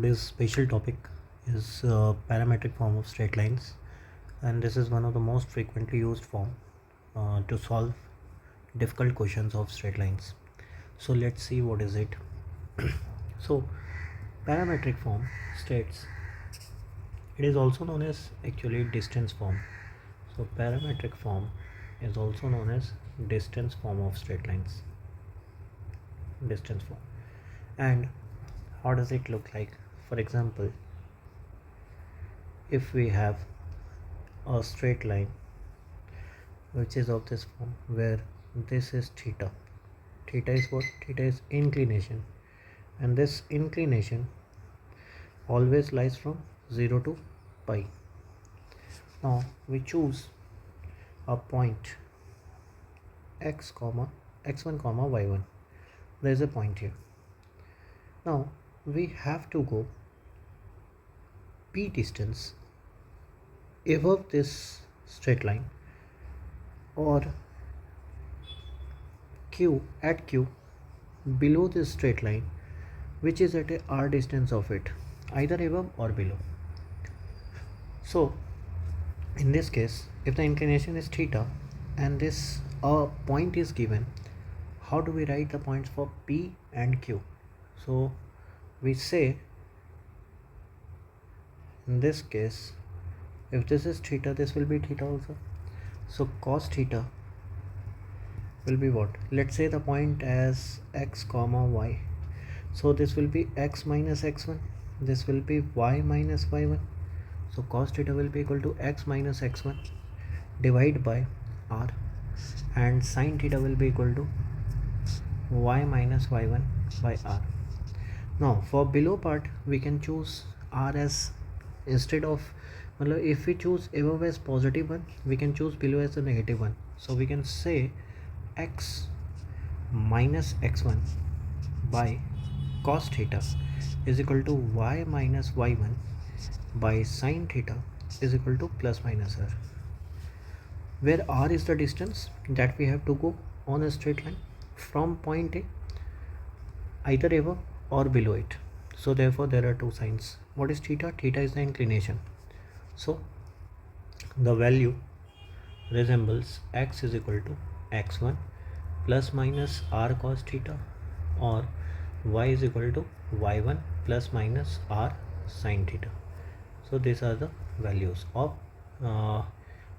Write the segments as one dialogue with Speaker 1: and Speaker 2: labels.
Speaker 1: Today's special topic is parametric form of straight lines, and this is one of the most frequently used form to solve difficult questions of straight lines. So let's see what is it. So parametric form states, it is also known as actually distance form. So parametric form is also known as distance form of straight lines. Distance form. And how does it look like? For example, if we have a straight line which is of this form, where this is theta. Theta is what? Theta is inclination, and this inclination always lies from 0 to pi. Now we choose a point x1 comma y1. There is a point here. Now we have to go p distance above this straight line, or q below this straight line, which is at a r distance of it, either above or below. So in this case, if the inclination is theta and this point is given, how do we write the points for p and q? So we say, in this case, if this is theta, this will be theta also. So cos theta will be what? Let's say the point as x comma y. So this will be x minus x1. This will be y minus y1. So cos theta will be equal to x minus x1 divided by r, and sin theta will be equal to y minus y1 by r. Now for below part, we can choose r as, instead of, if we choose above as positive 1, we can choose below as the negative 1. So we can say x minus x1 by cos theta is equal to y minus y1 by sin theta is equal to plus minus r, where r is the distance that we have to go on a straight line from point A, either above or below it. So therefore there are two signs. What is theta? Theta is the inclination. So the value resembles x is equal to x1 plus minus r cos theta, or y is equal to y1 plus minus r sin theta. So these are the values of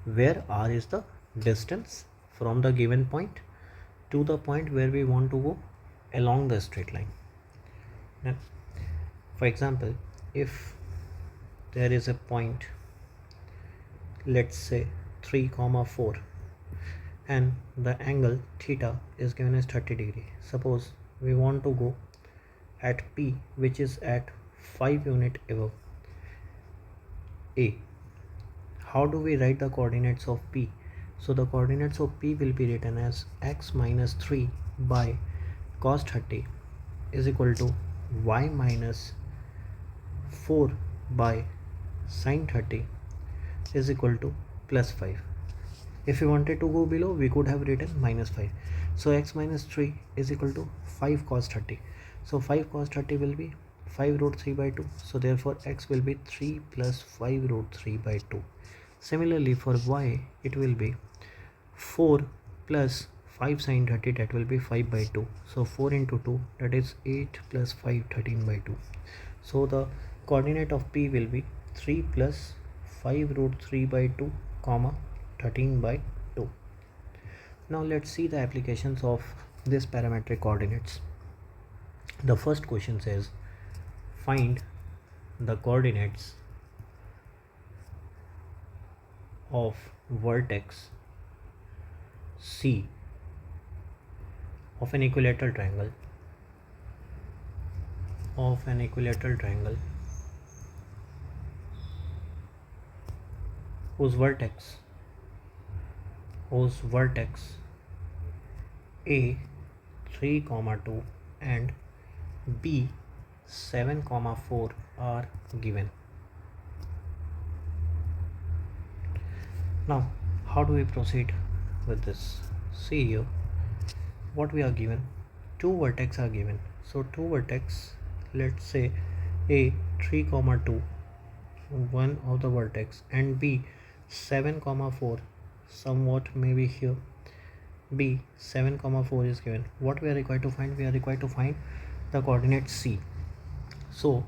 Speaker 1: where r is the distance from the given point to the point where we want to go along the straight line. Now, for example, if there is a point, let's say 3 comma 4, and the angle theta is given as 30 degree. Suppose we want to go at p, which is at 5 unit above A. How do we write the coordinates of p? So the coordinates of p will be written as x minus 3 by cos 30 is equal to y minus 4 by sin 30 is equal to plus 5. If we wanted to go below, we could have written minus 5. So x minus 3 is equal to 5 cos 30. So 5 cos 30 will be 5 root 3 by 2. So therefore x will be 3 plus 5 root 3 by 2. Similarly for y, it will be 4 plus 5 sin 30, that will be 5 by 2. So 4 into 2, that is 8 plus 5, 13 by 2. So the coordinate of p will be 3 plus 5 root 3 by 2 comma 13 by 2. Now let's see the applications of this parametric coordinates. The first question says, find the coordinates of vertex C of an equilateral triangle whose vertex A 3 comma 2 and B 7 comma 4 are given. Now how do we proceed with this? See here, what we are given, two vertex are given. So two vertex, let's say A 3 comma 2 one of the vertex, and B 7 comma 4 somewhat maybe here. B 7 comma 4 is given. What we are required to find? We are required to find the coordinate C. So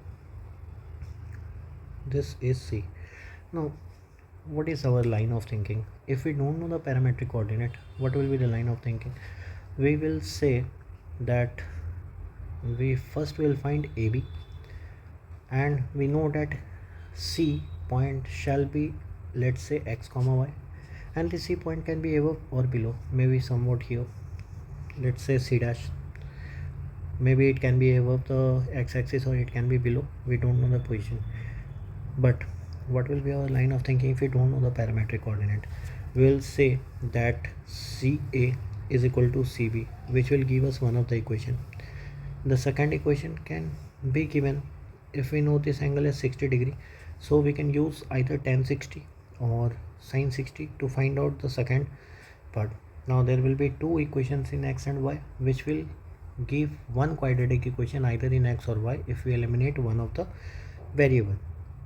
Speaker 1: this is C. Now what is our line of thinking? If we don't know the parametric coordinate, what will be the line of thinking? We will say that we first will find AB, and we know that C point shall be, let's say, x comma y, and the C point can be above or below, maybe somewhat here, let's say C dash. Maybe it can be above the x-axis or it can be below, we don't know the position. But what will be our line of thinking if we don't know the parametric coordinate? We will say that CA is equal to CB, which will give us one of the equation. The second equation can be given if we know this angle is 60 degree, so we can use either tan 60 or sin 60 to find out the second part. Now there will be two equations in x and y, which will give one quadratic equation either in x or y if we eliminate one of the variable.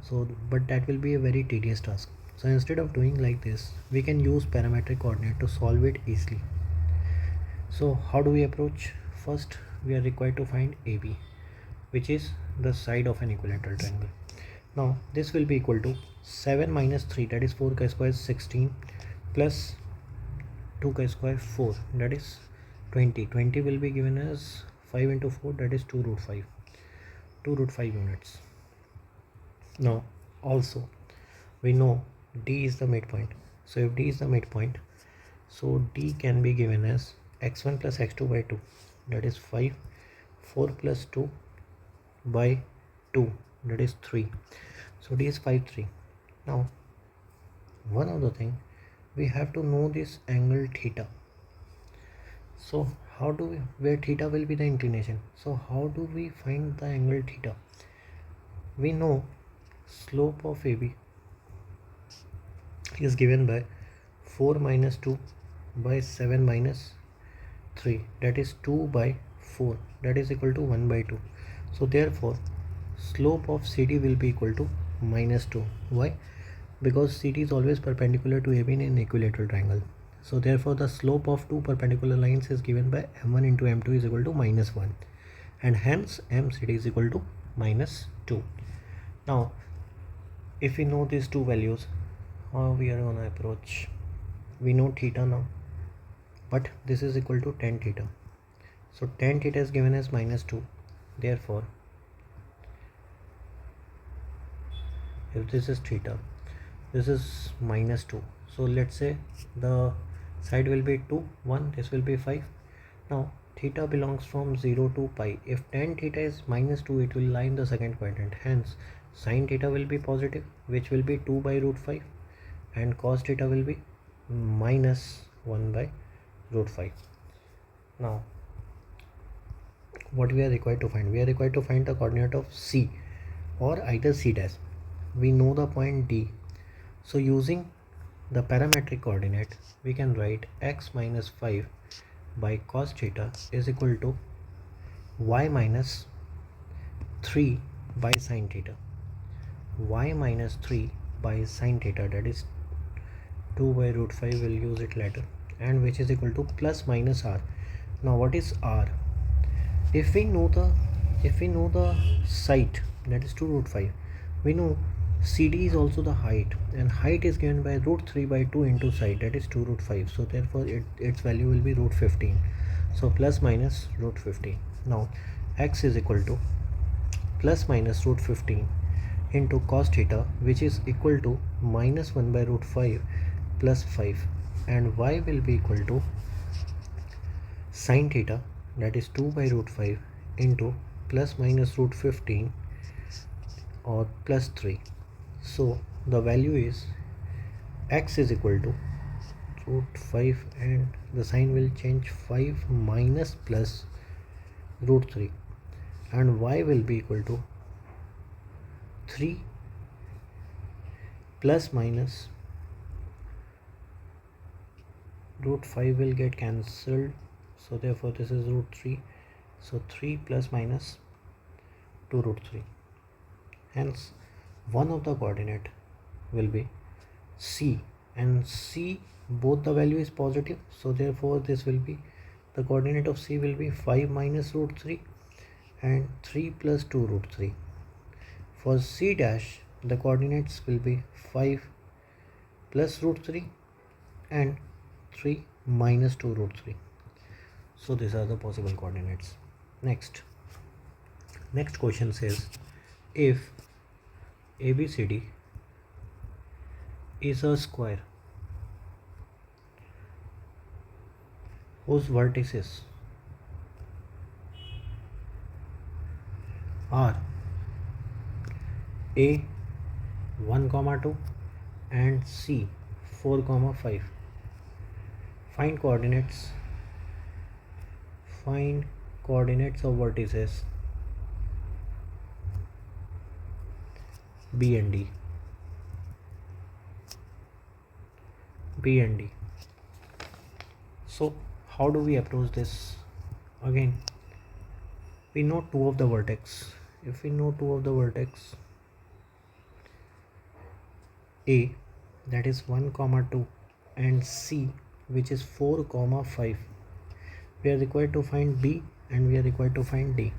Speaker 1: So but that will be a very tedious task. So instead of doing like this, we can use parametric coordinate to solve it easily. So how do we approach? First we are required to find AB, which is the side of an equilateral triangle. Now this will be equal to 7 minus 3, that is 4 chi square is 16, plus 2 chi square 4, that is 20. 20 will be given as 5 into 4, that is 2 root 5, 2 root 5 units. Now also we know D is the midpoint. So if D is the midpoint, so D can be given as x1 plus x2 by 2, that is 5, 4 plus 2 by 2, that is 3. So D is 5, 3. Now one other thing, we have to know this angle theta. So how do we, where theta will be the inclination, so how do we find the angle theta? We know slope of AB is given by 4 minus 2 by 7 minus 3, that is 2 by 4, that is equal to 1 by 2. So therefore slope of CD will be equal to minus 2. Why? Because CD is always perpendicular to AB in an equilateral triangle. So therefore the slope of two perpendicular lines is given by m1 into m2 is equal to minus 1, and hence MCD is equal to minus 2. Now if we know these two values, how we are going to approach? We know theta now, but this is equal to tan theta. So tan theta is given as minus 2. Therefore if this is theta, this is minus 2, so let's say the side will be 2, 1, this will be 5. Now theta belongs from 0 to pi. If tan theta is minus 2, it will lie in the second quadrant, hence sin theta will be positive, which will be 2 by root 5, and cos theta will be minus 1 by root 5. Now what we are required to find? We are required to find the coordinate of C or either C dash. We know the point D, so using the parametric coordinate we can write x minus 5 by cos theta is equal to y minus 3 by sin theta. Y minus 3 by sin theta, that is 2 by root 5, will use it later, and which is equal to plus minus r. Now what is r? If we know the site, that is 2 root 5, we know CD is also the height, and height is given by root 3 by 2 into side, that is 2 root 5. So therefore its value will be root 15. So plus minus root 15. Now x is equal to plus minus root 15 into cos theta, which is equal to minus 1 by root 5 plus 5, and y will be equal to sin theta, that is 2 by root 5 into plus minus root 15 or plus 3. So the value is x is equal to root 5, and the sign will change, 5 minus plus root 3, and y will be equal to 3 plus minus root 5 will get cancelled, so therefore this is root 3, so 3 plus minus 2 root 3. Hence one of the coordinate will be C, and C both the value is positive, so therefore this will be the coordinate of C will be 5 minus root 3 and 3 plus 2 root 3. For C dash the coordinates will be 5 plus root 3 and 3 minus 2 root 3. So these are the possible coordinates. Next question says, if ABCD is a square whose vertices are A 1, 2 and C 4, 5, find coordinates of vertices B and D. So how do we approach this? Again, we know two of the vertex. If we know two of the vertex A, that is 1, 2 and C, which is 4, 5, we are required to find B and we are required to find D.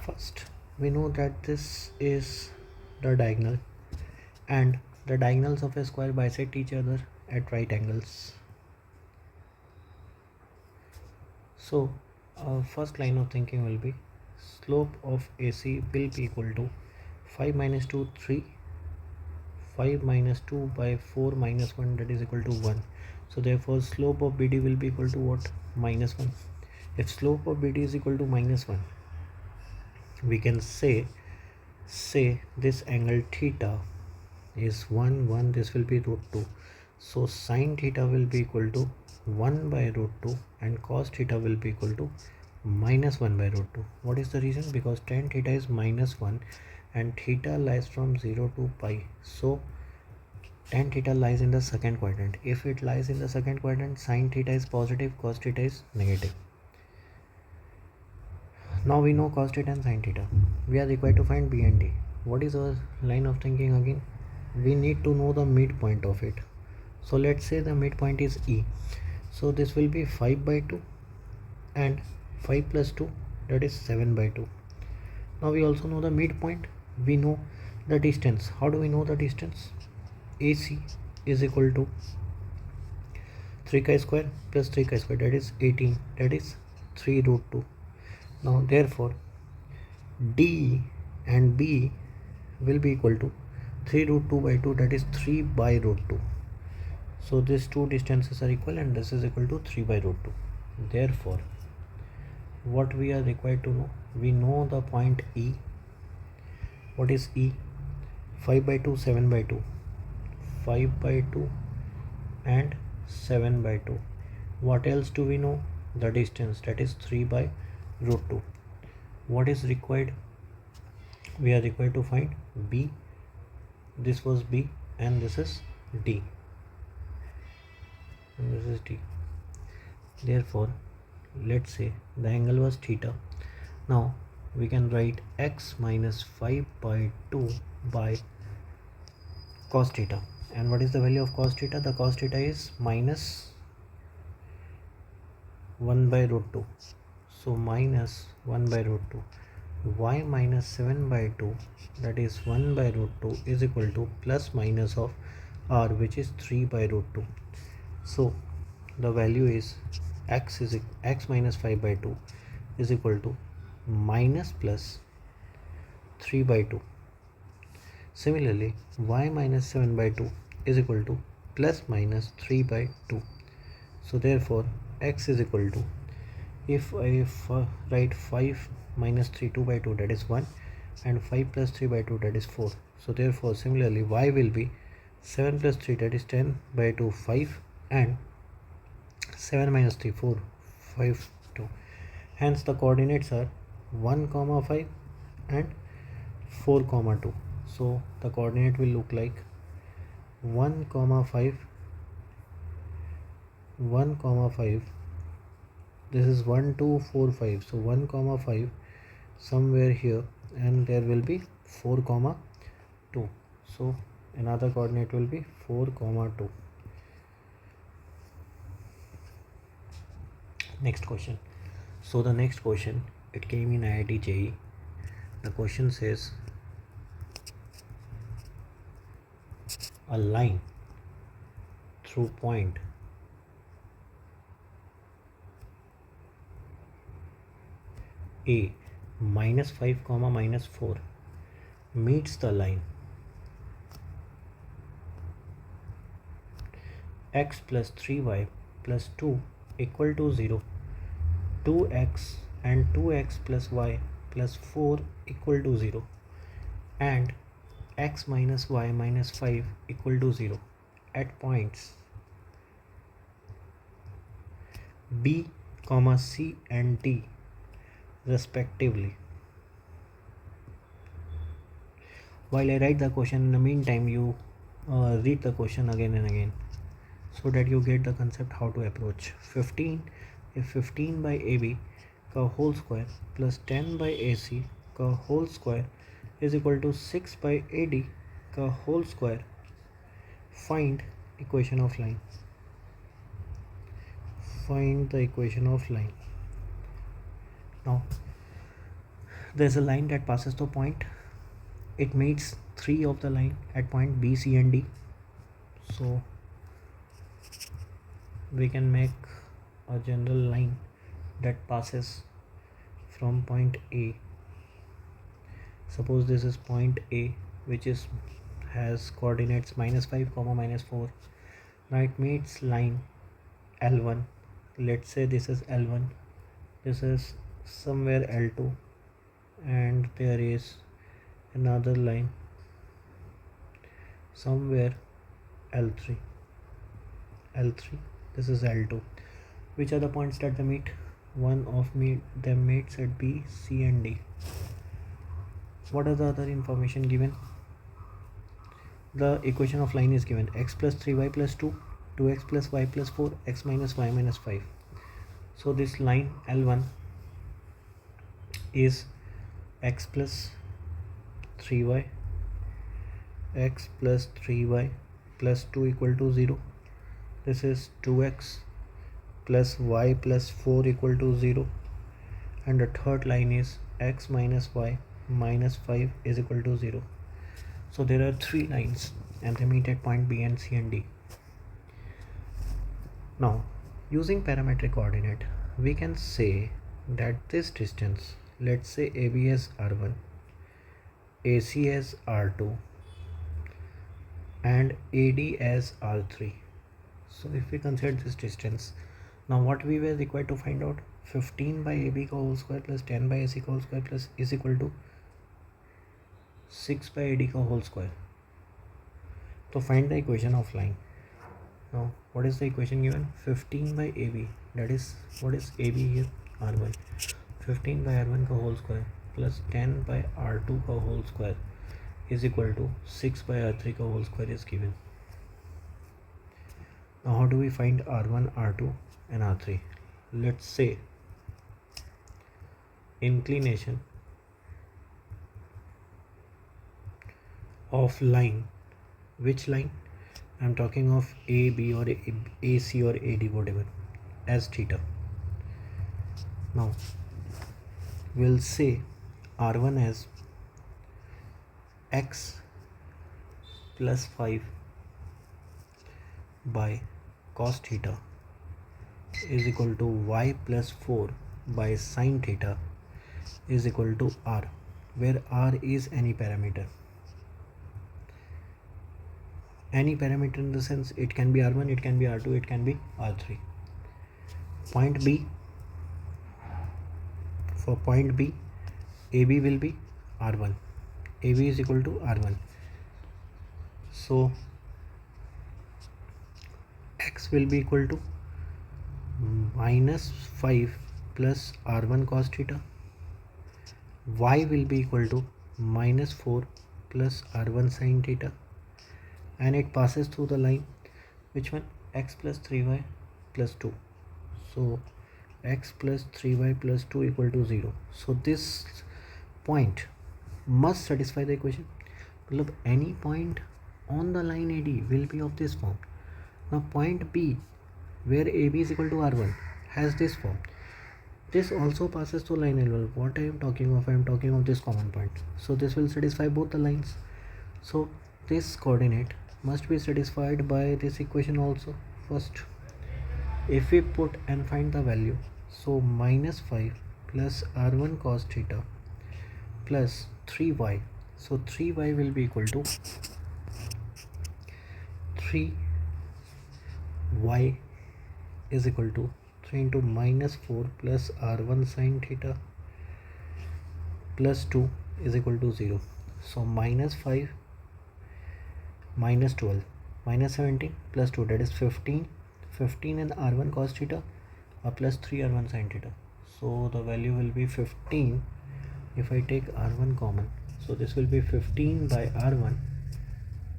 Speaker 1: First, we know that this is the diagonal, and the diagonals of a square bisect each other at right angles. So our first line of thinking will be slope of AC will be equal to 5 minus 2 3, 5 minus 2 by 4 minus 1, that is equal to 1. So therefore slope of BD will be equal to what? Minus 1. If slope of BD is equal to minus 1, we can say this angle theta is 1, 1, this will be root 2. So sine theta will be equal to 1 by root 2 and cos theta will be equal to minus 1 by root 2. What is the reason? Because tan theta is minus 1 and theta lies from 0 to pi. So tan theta lies in the second quadrant. If it lies in the second quadrant, sine theta is positive, cos theta is negative. Now we know cos theta and sine theta. We are required to find B and D. What is our line of thinking again? We need to know the midpoint of it. So let's say the midpoint is E. So this will be 5 by 2 and 5 plus 2, that is 7 by 2. Now we also know the midpoint. We know the distance. How do we know the distance? AC is equal to 3 chi square plus 3 chi square, that is 18, that is 3 root 2. Now therefore D and B will be equal to 3 root 2 by 2, that is 3 by root 2. So these two distances are equal and this is equal to 3 by root 2. Therefore what we are required to know, we know the point E. What is E? 5 by 2, 7 by 2, 5 by 2 and 7 by 2. What else do we know? The distance, that is 3 by root 2. What is required? We are required to find B. This was B and this is D and this is D. Therefore let's say the angle was theta. Now we can write x minus 5 by 2 by cos theta. And what is the value of cos theta? The cos theta is minus 1 by root 2. So minus 1 by root 2. Y minus 7 by 2, that is 1 by root 2, is equal to plus minus of r, which is 3 by root 2. So the value is x minus 5 by 2 is equal to minus plus 3 by 2. Similarly, y minus 7 by 2 is equal to plus minus 3 by 2. So therefore x is equal to, if I write 5 minus 3, 2 by 2, that is 1, and 5 plus 3 by 2, that is 4. So therefore similarly y will be 7 plus 3, that is 10 by 2, 5, and 7 minus 3, 4, 5, 2. Hence the coordinates are 1, 5 and 4, 2. So the coordinate will look like 1, 5, 1, 5. This is 1, 2, 4, 5. So 1, 5, somewhere here, and there will be 4 comma 2. So another coordinate will be 4 comma 2. Next question. So the next question, it came in IIT JEE. The question says a line through point A minus 5 comma minus 4 meets the line x plus 3y plus 2 equal to 0, 2x and 2x plus y plus 4 equal to 0, and x minus y minus 5 equal to 0 at points B, C and D respectively. While I write the question, in the meantime you read the question again and again, so that you get the concept how to approach. 15, if 15 by AB का whole square plus 10 by AC का whole square is equal to 6 by AD का whole square, find equation of line. Find the equation of line. Now there's a line that passes the point. It meets 3 of the line at point B, C and D. So we can make a general line that passes from point A. Suppose this is point A, which is has coordinates minus 5 comma minus 4. Now it meets line L1. Let's say this is L1, this is somewhere L2, and there is another line somewhere L3. This is L2. Which are the points that they meet? One of them meets at B, C and D. What are the other information given? The equation of line is given x plus 3y plus 2, 2x plus y plus 4, x minus y minus 5. So this line L1 is x plus 3y, x plus 3y plus 2 equal to 0. This is 2x plus y plus 4 equal to 0. And the third line is x minus y minus 5 is equal to 0. So there are 3 lines and they meet at point B and C and D. Now using parametric coordinate, we can say that this distance, let's say AB as R1, AC as R2 and AD as R3. So if we consider this distance, now what we were required to find out, 15 by AB का whole square plus 10 by AC का whole square plus is equal to 6 by AD का whole square. So find the equation of line. Now what is the equation given? 15 by AB, that is, what is AB here? R1. 15 by R1 का whole square plus 10 by R2 का whole square is equal to 6 by R3 का whole square is given. Now how do we find R1, R2 and R3? Let's say inclination of line. Which line? I'm talking of AB or AC or AD, whatever, as theta. Now we'll say R1 as x plus 5 by cos theta is equal to y plus 4 by sin theta is equal to r, where r is any parameter. Any parameter in the sense it can be R1, it can be R2, it can be R3. Point B, for point B, AB will be R1. AB is equal to R1. So x will be equal to minus 5 plus R1 cos theta. Y will be equal to minus 4 plus R1 sin theta. And it passes through the line, which one? X plus 3y plus 2. So x plus 3y plus 2 equal to 0. So this point must satisfy the equation. मतलब any point on the line AD will be of this form. Now point B where AB is equal to R1 has this form. This also passes through line L1. What I am talking of? I am talking of this common point. So this will satisfy both the lines. So this coordinate must be satisfied by this equation also. First, if we put and find the value, so minus 5 plus R1 cos theta plus 3y. So 3y will be equal to 3y is equal to 3 into minus 4 plus R1 sin theta plus 2 is equal to 0. So minus 5 minus 12 minus 17 plus 2, that is 15. 15 and R1 cos theta plus 3 R1 sin theta. So the value will be 15 if I take R1 common. So this will be 15 by R1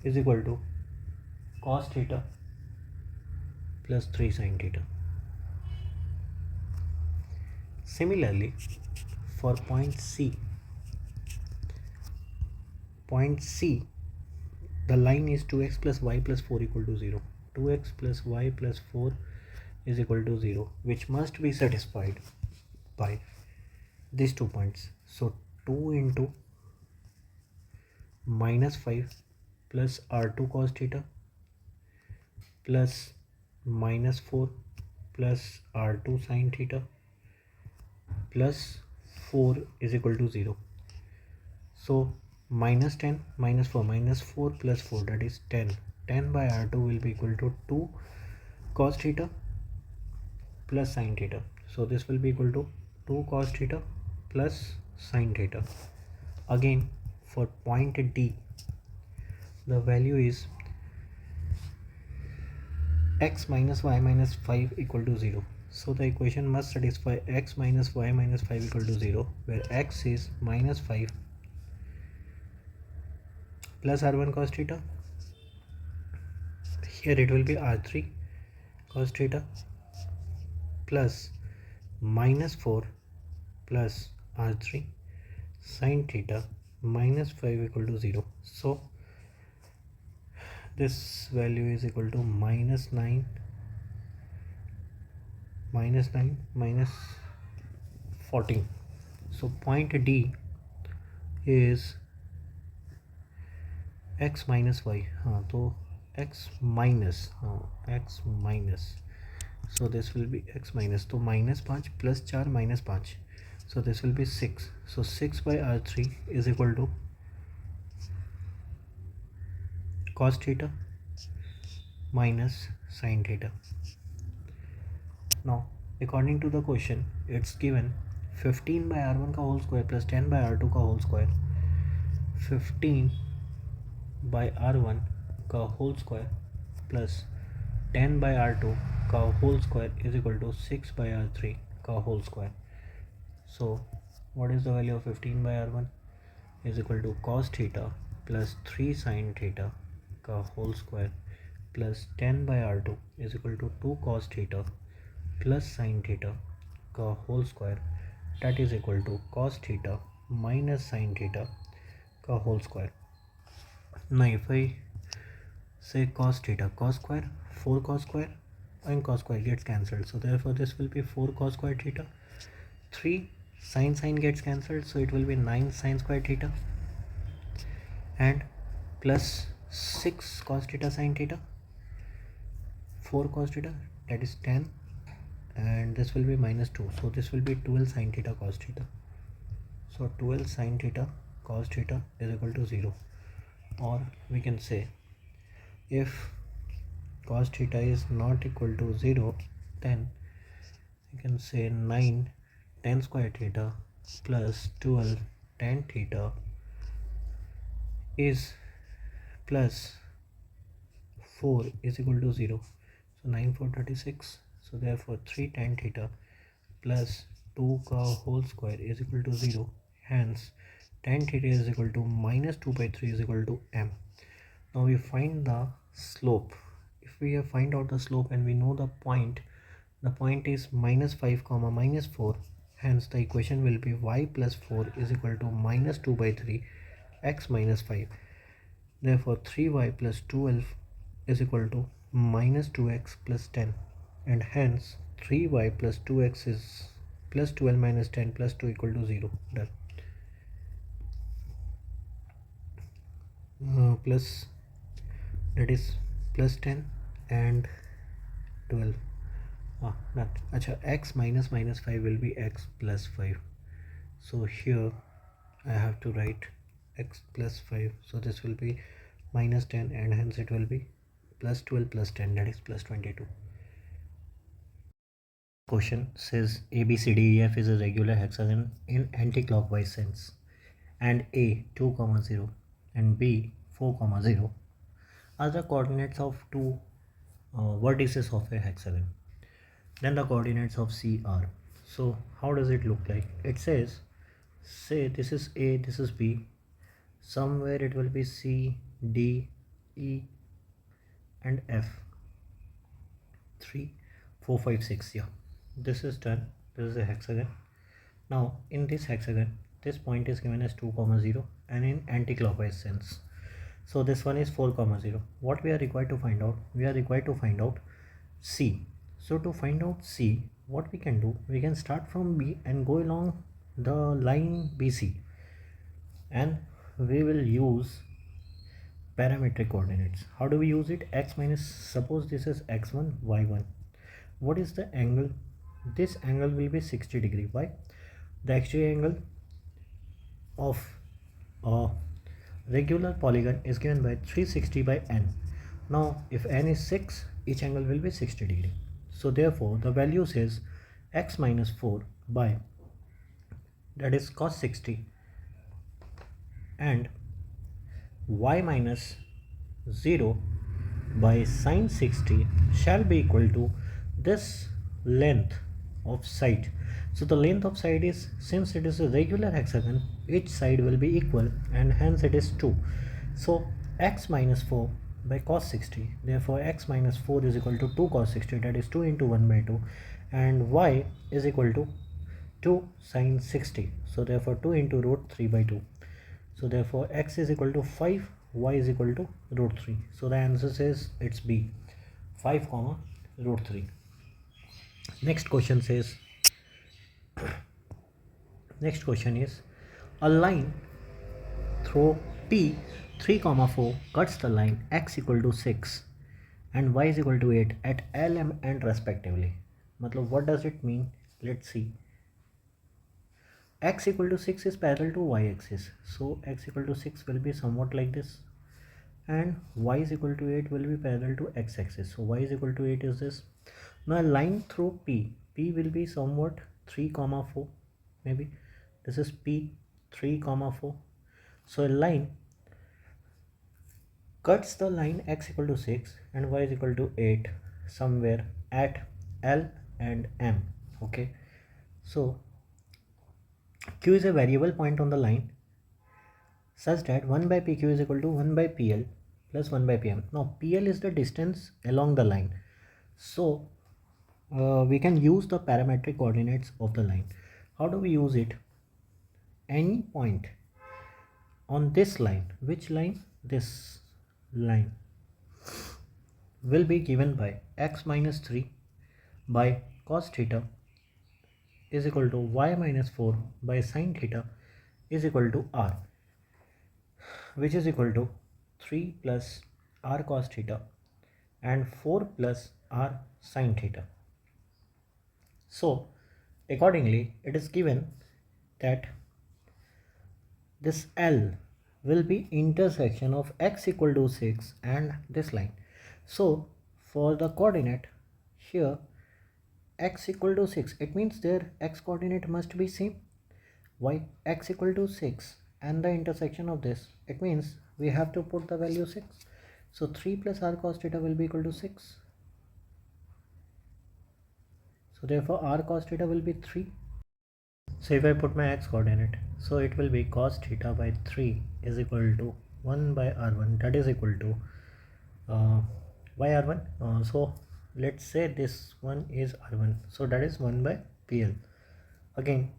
Speaker 1: is equal to cos theta plus 3 sin theta. Similarly, for point C, the line is 2x plus y plus 4 equal to 0. 2x plus y plus 4 is equal to 0, which must be satisfied by these 2 points. So 2 into minus 5 plus R2 cos theta plus minus 4 plus R2 sin theta plus 4 is equal to 0. So minus 10 minus 4 minus 4 plus 4, that is 10. 10 by R2 will be equal to 2 cos theta plus sin theta. So this will be equal to 2 cos theta plus sin theta. Again, for point D, the value is x minus y minus 5 equal to 0. So the equation must satisfy x minus y minus 5 equal to 0, where x is minus 5 plus R1 cos theta. Here it will be R3 cos theta plus minus 4 plus R3 sin theta minus 5 equal to 0. So this value is equal to minus 9 minus 14. So point D is x minus y. So x minus, so this will be x minus, so minus 5 plus 4 minus 5, so this will be 6. So 6 by R3 is equal to cos theta minus sin theta. Now according to the question, it's given 15 by R1 का whole square plus 10 by R2 का whole square. 15 by R1 का whole square plus 10 by R2 का whole square is equal to 6 by R3 का whole square. So what is the value of 15 by R1? Is equal to cos theta plus 3 sin theta का whole square plus 10 by R2 is equal to 2 cos theta plus sin theta का whole square, that is equal to cos theta minus sin theta का whole square. Now if I say cos theta, cos square, 4 cos square and cos square gets cancelled, so therefore this will be 4 cos square theta. 3 sin gets cancelled, so it will be 9 sin square theta, and plus 6 cos theta sin theta, 4 cos theta, that is 10, and this will be minus 2, so this will be 12 sin theta cos theta. So 12 sin theta cos theta is equal to 0. Or we can say, if cos theta is not equal to 0, then you can say 9 tan square theta plus 12 tan theta is plus 4 is equal to 0. So 9 4 36. So therefore 3 tan theta plus 2 का whole square is equal to 0. Hence tan theta is equal to minus 2 by 3 is equal to m. Now we find the slope. If we have find out the slope and we know the point is minus 5 comma minus 4, Hence the equation will be y plus 4 is equal to minus 2 by 3 x minus 5. Therefore 3y plus 12 is equal to minus 2x plus 10, and hence 3y plus 2x is plus 12 minus 10 plus 2 equal to 0. Done. Plus, that is plus 10 and 12. Not acha, x minus minus 5 will be x plus 5. So here I have to write x plus 5. So this will be minus 10, and hence it will be plus 12 plus 10, that is plus 22. Question says ABCDEF is a regular hexagon in anti-clockwise sense, and A 2, 0 and B 4, 0 are the coordinates of two vertices of a hexagon. Then the coordinates of C are. So how does it look like? It says, say this is A, this is B, somewhere it will be C, D, E and F. 3, 4, 5, 6. Yeah, this is done. This is a hexagon. Now in this hexagon, this point is given as 2, 0 and in anti-clockwise sense. So this one is 4, 0. What we are required to find out? We are required to find out C. So to find out C, what we can do? We can start from B and go along the line BC, and we will use parametric coordinates. How do we use it? X minus, suppose this is x1, y1. What is the angle? This angle will be 60 degree. Why? The XY angle of a regular polygon is given by 360 by n. Now if n is 6, each angle will be 60 degree. So therefore the value says x minus 4 by, that is cos 60, and y minus 0 by sine 60 shall be equal to this length of side. So the length of side is, since it is a regular hexagon, each side will be equal, and hence it is 2. So x minus 4 by cos 60, therefore x minus 4 is equal to 2 cos 60, that is 2 into 1 by 2, and y is equal to 2 sine 60, so therefore 2 into root 3 by 2. So therefore x is equal to 5, y is equal to root 3. So the answer says it's B, 5 comma root 3. Next question is a line through P 3, 4 cuts the line x equal to 6 and y is equal to 8 at L, M and respectively. Matlab, what does it mean? Let's see. X equal to 6 is parallel to y axis, so x equal to 6 will be somewhat like this, and y is equal to 8 will be parallel to x axis, so y is equal to 8 is this. Now a line through P will be somewhat 3, 4, maybe this is P 3, 4. So a line cuts the line x equal to 6 and y is equal to 8 somewhere at L and M. Okay, so Q is a variable point on the line such that 1 by PQ is equal to 1 by PL plus 1 by PM. Now PL is the distance along the line, so we can use the parametric coordinates of the line. How do we use it? Any point on this line, which line? This line will be given by x minus 3 by cos theta is equal to y minus 4 by sin theta is equal to r, which is equal to 3 plus r cos theta and 4 plus r sin theta. So accordingly it is given that this L will be intersection of x equal to 6 and this line. So for the coordinate here x equal to 6, it means their x coordinate must be same. Why? X equal to 6 and the intersection of this, it means we have to put the value 6. So 3 plus r cos theta will be equal to 6. So therefore r cos theta will be 3. So if I put my x coordinate, so it will be cos theta by 3 is equal to 1 by r1, that is equal to y r1. So let's say this one is r1, so that is 1 by pl. again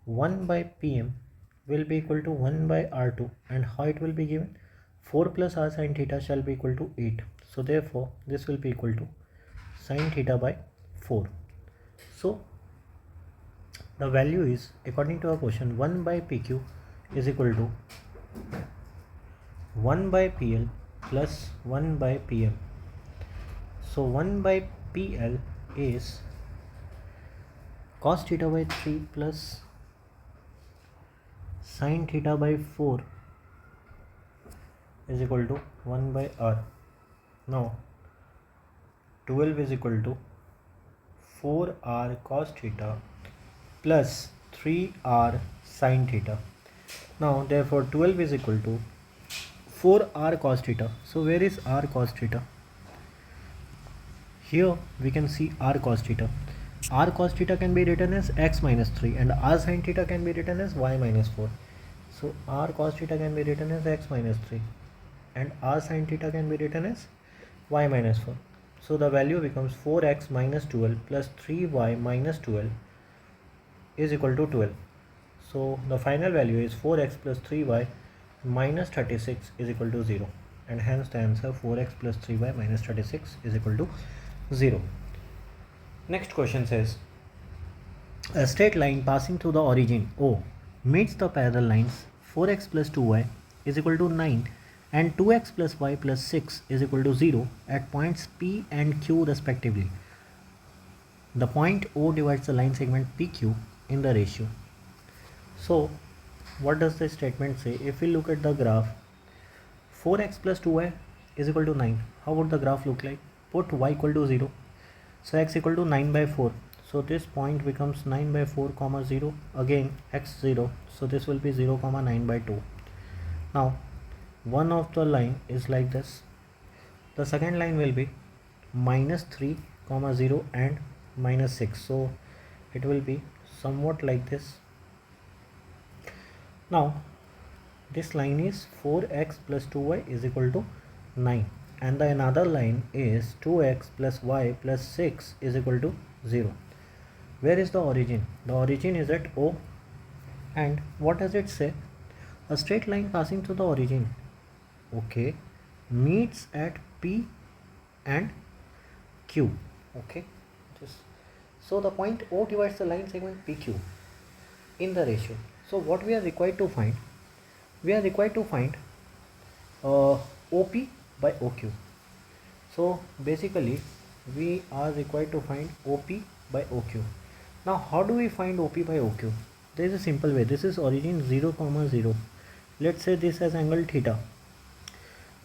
Speaker 1: 1 by Pm will be equal to 1 by R2, and how it will be given? 4 plus R sin theta shall be equal to 8. So therefore this will be equal to sin theta by 4. So the value is, according to our question, 1 by PQ is equal to 1 by PL plus 1 by PM. So 1 by PL is cos theta by 3 plus sin theta by 4 is equal to 1 by R. Now 12 is equal to 4R cos theta plus 3R sin theta. Now therefore 12 is equal to 4R cos theta. So where is R cos theta? Here we can see R cos theta. R cos theta can be written as x minus 3 and R sin theta can be written as y minus 4. So R cos theta can be written as x minus 3 and R sin theta can be written as y minus 4. So the value becomes 4x minus 12 plus 3y minus 12 is equal to 12. So the final value is 4x plus 3y minus 36 is equal to 0, and hence the answer 4x plus 3y minus 36 is equal to 0. Next question says, a straight line passing through the origin O meets the parallel lines 4x plus 2y is equal to 9 and 2x plus y plus 6 is equal to 0 at points P and Q respectively. The point O divides the line segment PQ in the ratio. So what does the statement say? If we look at the graph, 4x plus 2y is equal to 9. How would the graph look like? Put y equal to 0. So x equal to 9 by 4. So this point becomes 9 by 4 comma 0. Again x 0. So this will be 0 comma 9 by 2. Now one of the line is like this. The second line will be minus 3 comma 0 and minus 6. So it will be somewhat like this. Now this line is 4x plus 2y is equal to 9, and the another line is 2x plus y plus 6 is equal to 0. Where is the origin? The origin is at O, and what does it say? A straight line passing through the origin, okay, meets at P and Q. Okay, so the point O divides the line segment PQ in the ratio. So what we are required to find? We are required to find OP by OQ. So basically we are required to find OP by OQ. Now how do we find OP by OQ? There is a simple way. This is origin 0 comma 0. Let's say this has angle theta.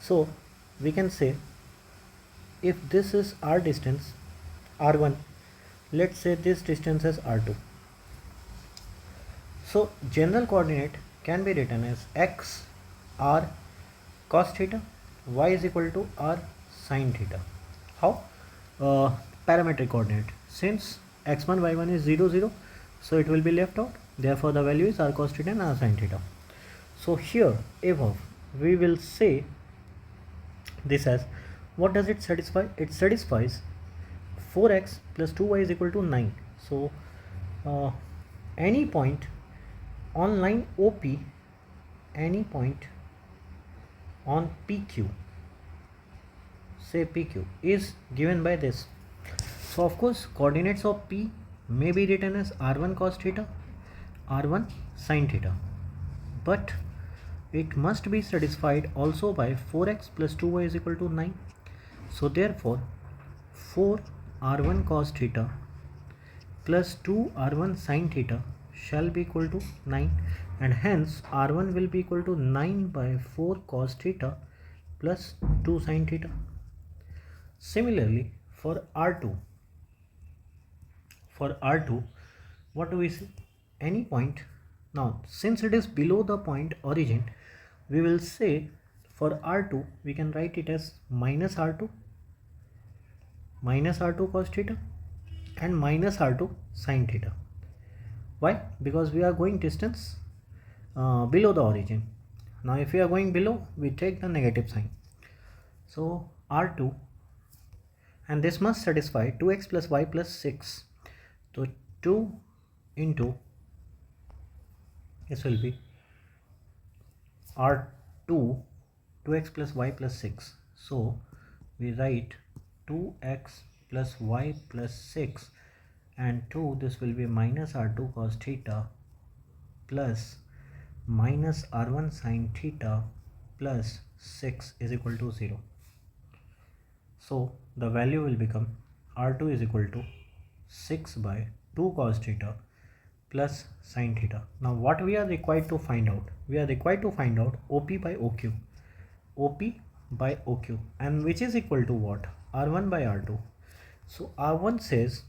Speaker 1: So we can say if this is R distance, R1, let's say this distance is R2. So general coordinate can be written as x r cos theta, y is equal to r sin theta. How? Parametric coordinate. Since x1 y1 is 0 0, so it will be left out. Therefore the value is r cos theta and r sin theta. So here above we will say this as, what does it satisfy? It satisfies 4x plus 2y is equal to 9. So any point on line OP, any point on PQ, say PQ, is given by this. So of course coordinates of P may be written as r1 cos theta, r1 sin theta, but it must be satisfied also by 4x plus 2y is equal to 9. So therefore 4 r1 cos theta plus 2 r1 sin theta shall be equal to 9, and hence r1 will be equal to 9 by 4 cos theta plus 2 sin theta. Similarly for r2, what do we see? Any point. Now since it is below the point origin, we will say for r2 we can write it as minus r2 cos theta and minus r2 sin theta. Why? Because we are going distance below the origin. Now if we are going below, we take the negative sign. So r2, and this must satisfy 2x plus y plus 6. So 2 into, this will be R2 2x plus y plus 6. So we write 2x plus y plus 6, and 2, this will be minus R2 cos theta plus minus R1 sin theta plus 6 is equal to 0. So the value will become R2 is equal to 6 by 2 cos theta plus sin theta. Now what we are required to find out? We are required to find out OP by OQ. OP by OQ, and which is equal to what? R1 by R2. So R1 says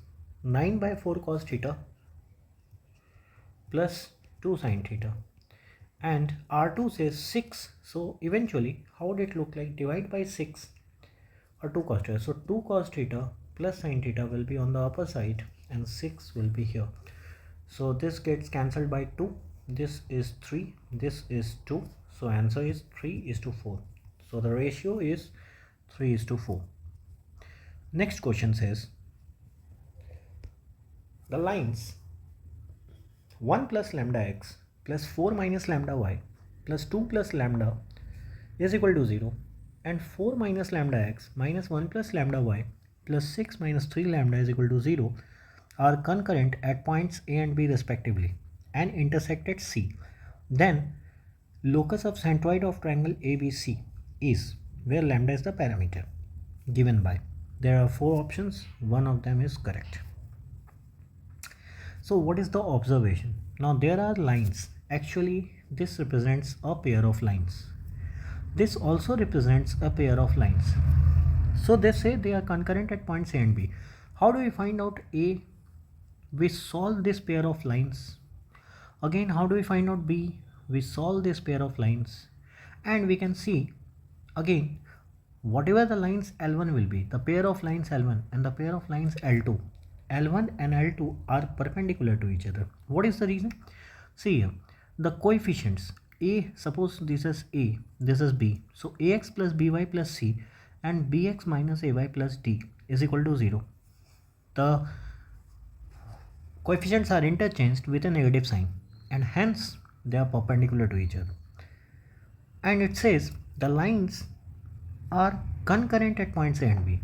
Speaker 1: 9 by 4 cos theta plus 2 sin theta, and R2 says 6. So eventually how would it look like? Divide by 6 or 2 cos theta. So 2 cos theta plus sin theta will be on the upper side and 6 will be here. So this gets cancelled by 2. This is 3. This is 2. So answer is 3:4. So the ratio is 3:4. Next question says the lines 1 plus lambda x plus 4 minus lambda y plus 2 plus lambda is equal to 0, and 4 minus lambda x minus 1 plus lambda y plus 6 minus 3 lambda is equal to 0 are concurrent at points A and B respectively and intersect at C. Then locus of centroid of triangle ABC is where lambda is the parameter given by. There are 4 options, one of them is correct. So what is the observation? Now there are lines. Actually this represents a pair of lines. This also represents a pair of lines. So they say they are concurrent at points A and B. How do we find out A? We solve this pair of lines. Again, how do we find out B? We solve this pair of lines, and we can see again whatever the lines L1 will be, the pair of lines L1 and the pair of lines L2. L1 and L2 are perpendicular to each other. What is the reason? See here, the coefficients A, suppose this is A, this is B. So AX plus BY plus C and BX minus AY plus D is equal to 0. The coefficients are interchanged with a negative sign, and hence they are perpendicular to each other. And it says the lines are concurrent at points A and B,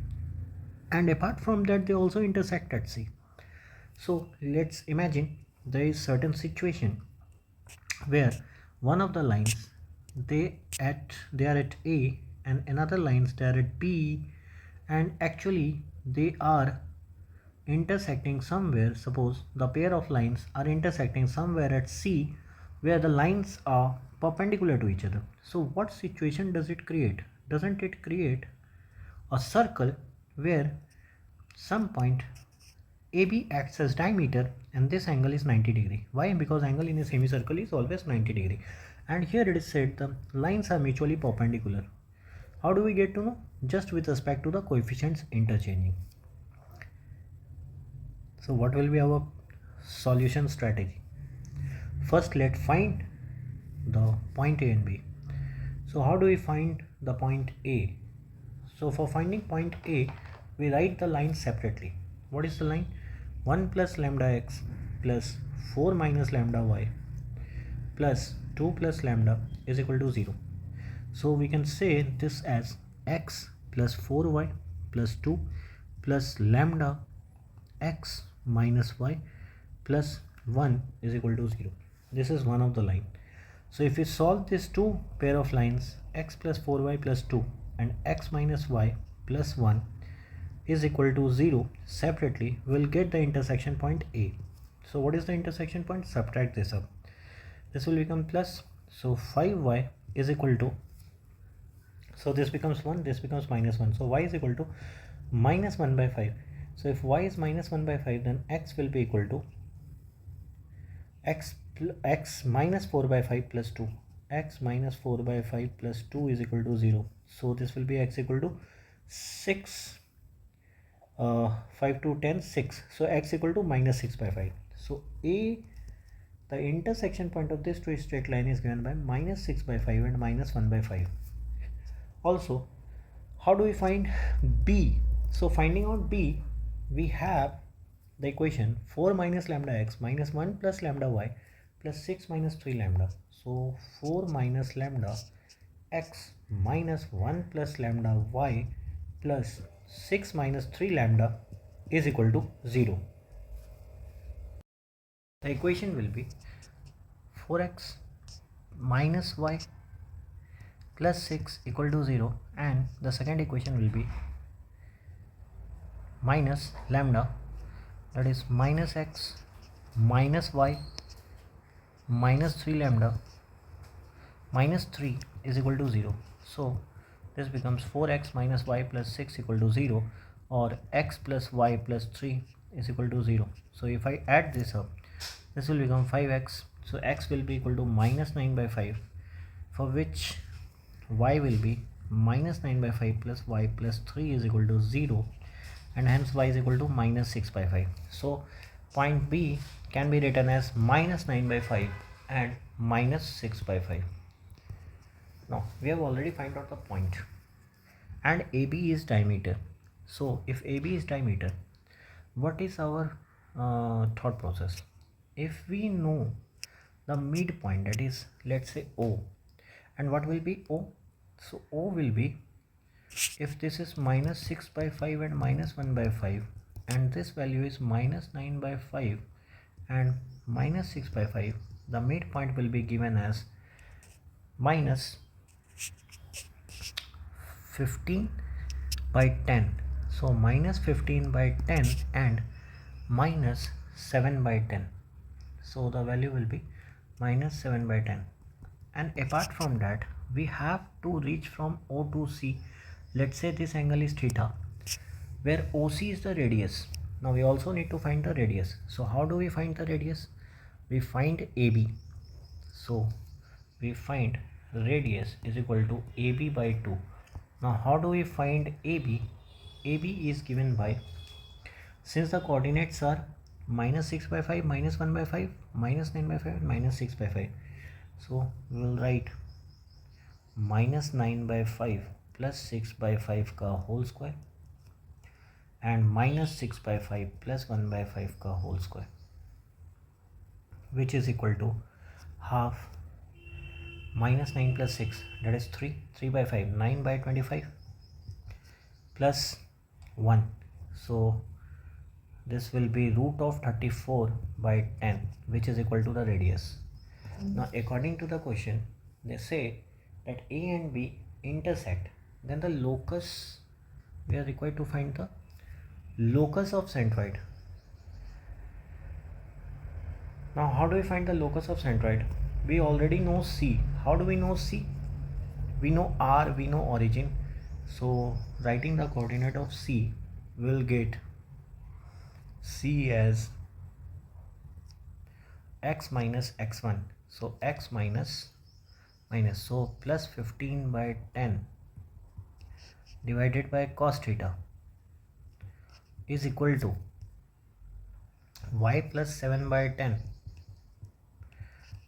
Speaker 1: and apart from that they also intersect at C. So let's imagine there is certain situation where one of the lines they are at A and another lines they are at B, and actually they are intersecting somewhere. Suppose the pair of lines are intersecting somewhere at C where the lines are perpendicular to each other. So what situation does it create? Doesn't it create a circle where some point AB acts as diameter and this angle is 90 degree? Why? Because angle in a semicircle is always 90 degree, and here it is said the lines are mutually perpendicular. How do we get to know? Just with respect to the coefficients interchanging. So what will be our solution strategy? First let's find the point A and B. So how do we find the point A? So for finding point A, we write the line separately. What is the line? 1 plus lambda x plus 4 minus lambda y plus 2 plus lambda is equal to 0. So we can say this as x plus 4y plus 2 plus lambda x minus y plus 1 is equal to 0. This is one of the line. So if we solve these two pair of lines, x plus 4y plus 2 and x minus y plus 1 is equal to 0 separately, we'll get the intersection point A. So what is the intersection point? Subtract this up. This will become plus. So 5y is equal to, so this becomes 1, this becomes minus 1. So y is equal to minus 1 by 5. So if y is minus 1 by 5, then x will be equal to x minus 4 by 5 plus 2. X minus 4 by 5 plus 2 is equal to 0. So this will be x equal to 6. 5 to 10, 6. So x equal to minus 6 by 5. So A, the intersection point of this two straight line is given by minus 6 by 5 and minus 1 by 5. Also, how do we find B? So finding out B, we have the equation 4 minus lambda x minus 1 plus lambda y plus 6 minus 3 lambda. So 4 minus lambda x minus 1 plus lambda y plus 6 minus 3 lambda is equal to 0. The equation will be 4x minus y plus 6 equal to 0, and the second equation will be minus lambda, that is minus x minus y minus 3 lambda minus 3 is equal to 0. So this becomes 4x minus y plus 6 equal to 0, or x plus y plus 3 is equal to 0. So if I add this up, this will become 5x. So x will be equal to minus 9 by 5, for which y will be minus 9 by 5 plus y plus 3 is equal to 0, and hence y is equal to minus 6 by 5. So point B can be written as minus 9 by 5 and minus 6 by 5. Now we have already found out the point, and AB is diameter. So if AB is diameter, what is our thought process? If we know the midpoint, that is, let's say O, and what will be O? So O will be, if this is minus 6 by 5 and minus 1 by 5, and this value is minus 9 by 5 and minus 6 by 5, the midpoint will be given as minus 15 by 10. So minus 15 by 10 and minus 7 by 10. So the value will be minus 7 by 10. And apart from that, we have to reach from O to C. Let's say this angle is theta, where OC is the radius. Now we also need to find the radius. So how do we find the radius? We find AB. So we find radius is equal to AB by 2. Now how do we find AB? AB is given by, since the coordinates are minus 6 by 5, minus 1 by 5, minus 9 by 5 and minus 6 by 5. So we will write minus 9 by 5 plus 6 by 5 का whole square and minus 6 by 5 plus 1 by 5 का whole square, which is equal to half minus 9 plus 6, that is 3, 3 by 5, 9 by 25 plus 1. So this will be root of 34 by 10, which is equal to the radius. Now according to the question, they say that A and B intersect, then the locus, we are required to find the locus of centroid. Now how do we find the locus of centroid? We already know C. How do we know C? We know R, we know origin. So writing the coordinate of C, we will get C as x minus x1. So x minus minus, so plus 15 by 10 divided by cos theta is equal to y plus 7 by 10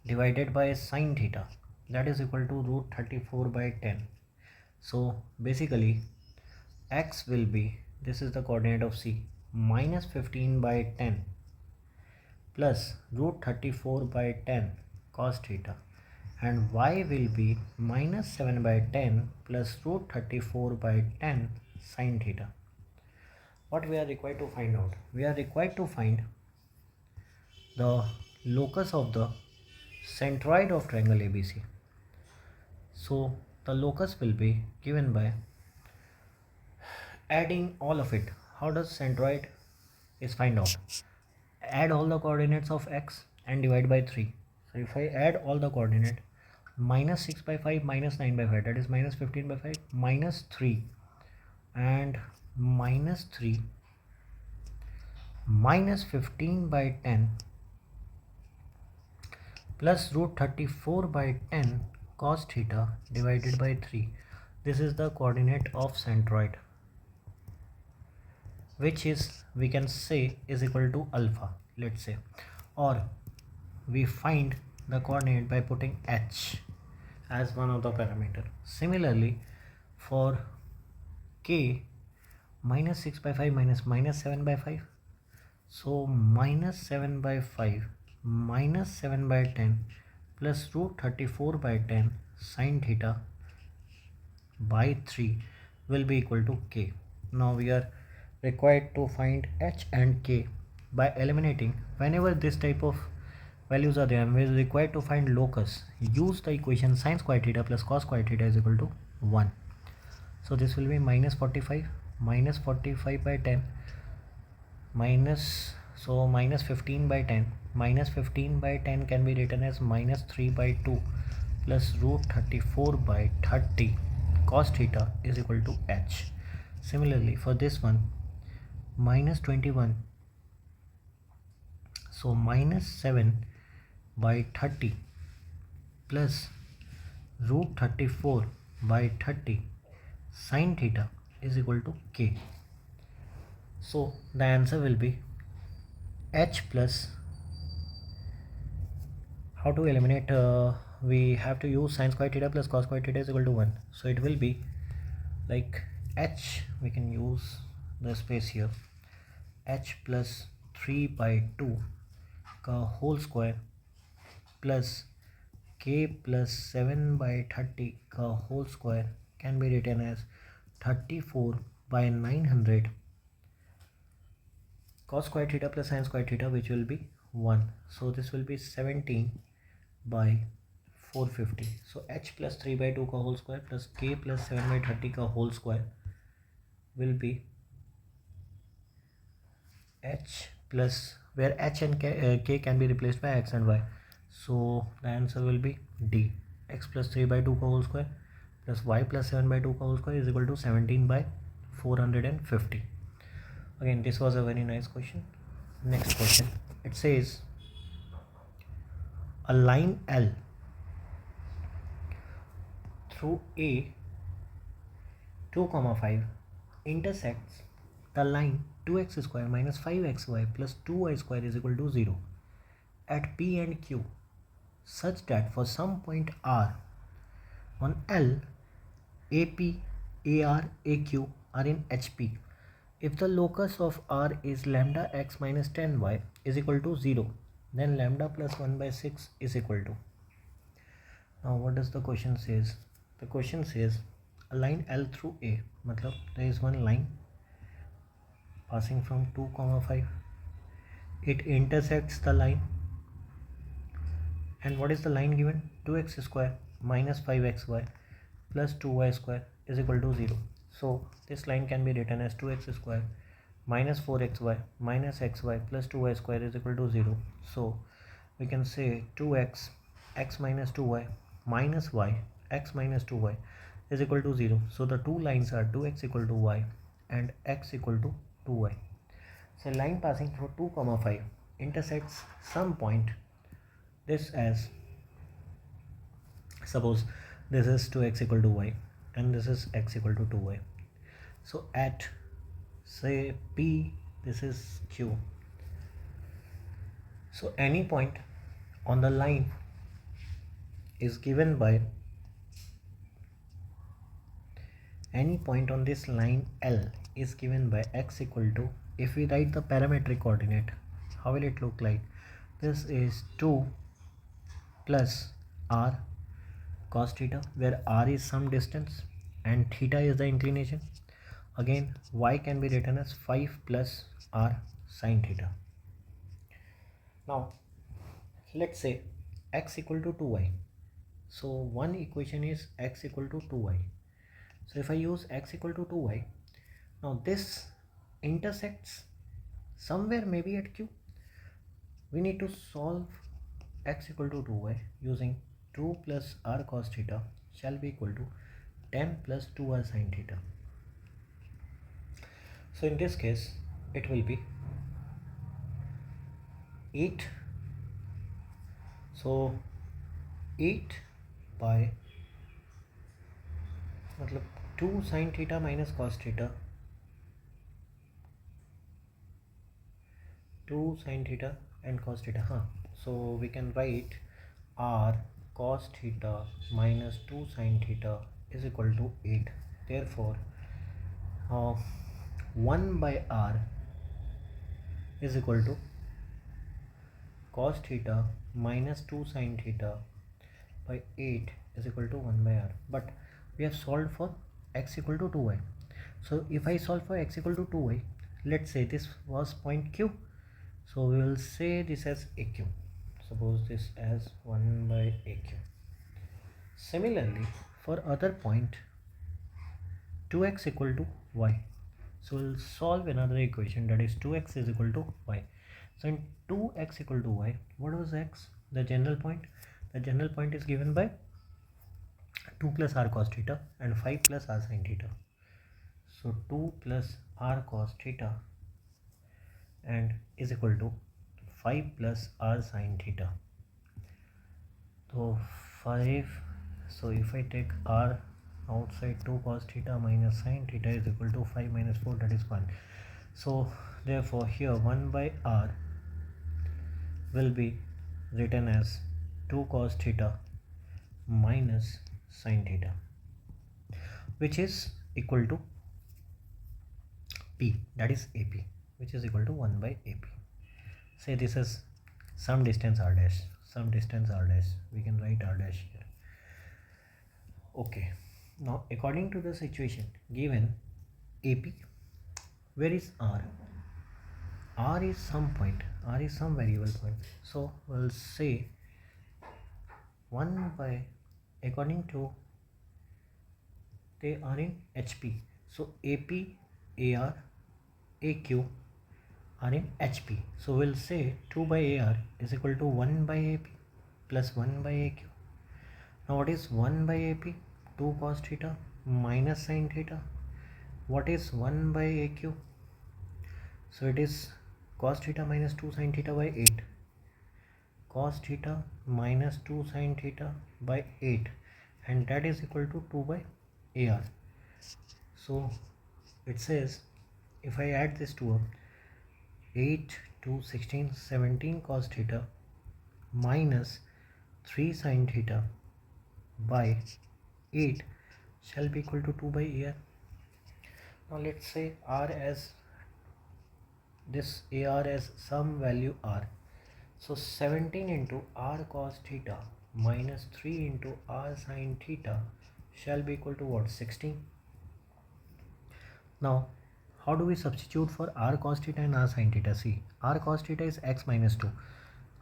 Speaker 1: divided by sin theta, that is equal to root 34 by 10. So basically x will be, this is the coordinate of C, minus 15 by 10 plus root 34 by 10 cos theta, and y will be minus 7 by 10 plus root 34 by 10 sin theta. What we are required to find out? We are required to find the locus of the centroid of triangle ABC. So the locus will be given by adding all of it. How does centroid is find out? Add all the coordinates of x and divide by 3. So if I add all the coordinate, minus 6 by 5 minus 9 by 5, that is minus 15 by 5 minus 3 and minus 3 minus 15 by 10 plus root 34 by 10 cos theta divided by 3. This is the coordinate of centroid, which is, we can say, is equal to alpha, let's say, or we find the coordinate by putting h as one of the parameter. Similarly, for k minus 6 by 5 minus 7 by 5, So minus 7 by 5 minus 7 by 10 plus root 34 by 10 sine theta by 3 will be equal to k. Now we are required to find h and k by eliminating. Whenever this type of values are there, we are required to find locus. Use the equation sin square theta plus cos square theta is equal to 1. So this will be minus 45 by 10 minus, so minus 15 by 10. Minus 15 by 10 can be written as minus 3 by 2 plus root 34 by 30 cos theta is equal to h. Similarly for this one, minus 21, so minus 7 by 30 plus root 34 by 30 sine theta is equal to k. So the answer will be h plus, how to eliminate, we have to use sin square theta plus cos square theta is equal to 1. So it will be like h, we can use the space here, h plus 3 by 2 का whole square plus k plus 7 by 30 का whole square can be written as 34 by 900 cos square theta plus sin square theta, which will be 1. So this will be 17 by 450. So h plus 3 by 2 का whole square plus k plus 7 by 30 का whole square will be h plus, where h and k can be replaced by x and y. So the answer will be D, x plus 3 by 2 का whole square plus y plus 7 by 2 का whole square is equal to 17 by 450. Again, this was a very nice question. Next question, it says a line L through A 2,5 intersects the line 2x square minus 5xy plus 2y square is equal to 0 at P and Q, such that for some point R on L, AP, AR, AQ are in HP. If the locus of R is lambda x minus 10y is equal to 0, then lambda plus 1 by 6 is equal to. Now what does the question says? The question says a line L through A, matlab there is one line passing from 2,5. It intersects the line, and what is the line given? 2x square minus 5xy plus 2y square is equal to 0. So this line can be written as 2x square minus 4xy minus xy plus 2y square is equal to 0. So we can say 2x x minus 2y minus y x minus 2y is equal to 0. So the two lines are 2x equal to y and x equal to 2y. So line passing through 2,5 intersects some point, this as, suppose this is 2x equal to y and this is x equal to 2y. So at say P, this is Q. So any point on the line is given by, any point on this line L is given by x equal to, if we write the parametric coordinate, how will it look like? This is 2 plus r cos theta, where r is some distance and theta is the inclination. Again, y can be written as 5 plus r sin theta. Now let's say x equal to 2y. So one equation is x equal to 2y. So if I use x equal to 2y, now this intersects somewhere maybe at Q. We need to solve x equal to 2y using 2 plus r cos theta shall be equal to 10 plus 2r sin theta. So in this case it will be 8. So 8 by 2 sin theta minus cos theta, 2 sin theta and cos theta. So we can write r cos theta minus 2 sin theta is equal to 8. Therefore 1 by r is equal to cos theta minus 2 sin theta by 8 is equal to 1 by r. But we have solved for x equal to 2y. So if I solve for x equal to 2y, let's say this was point q, so we will say this as aq. Suppose this as 1 by aq. Similarly, for other point 2x equal to y, so we'll solve another equation, that is 2x is equal to y. So in 2x equal to y, what was x? The general point. The general point is given by 2 plus r cos theta and 5 plus r sin theta. So 2 plus r cos theta and is equal to 5 plus r sin theta. So 5, so if I take r outside, 2 cos theta minus sin theta is equal to 5 minus 4, that is 1. So therefore here 1 by r will be written as 2 cos theta minus sin theta, which is equal to p, that is ap, which is equal to 1 by ap. Say this is some distance r dash, some distance r dash, we can write r dash here. Okay, now according to the situation given ap, where is r? R is some point, r is some variable point, so we'll say 1 by, according to they are in HP, so AP, AR, AQ are in HP, so we'll say 2 by AR is equal to 1 by AP plus 1 by AQ. Now what is 1 by AP? 2 cos theta minus sin theta. What is 1 by AQ? So it is cos theta minus 2 sin theta by 8. Cos theta minus 2 sin theta by 8, and that is equal to 2 by AR. So it says if I add this two up, 8 to 16, 17 cos theta minus 3 sin theta by 8 shall be equal to 2 by AR. Now let's say R as this AR as some value R. So 17 into r cos theta minus 3 into r sin theta shall be equal to what? 16. Now how do we substitute for r cos theta and r sin theta? See, r cos theta is x minus 2,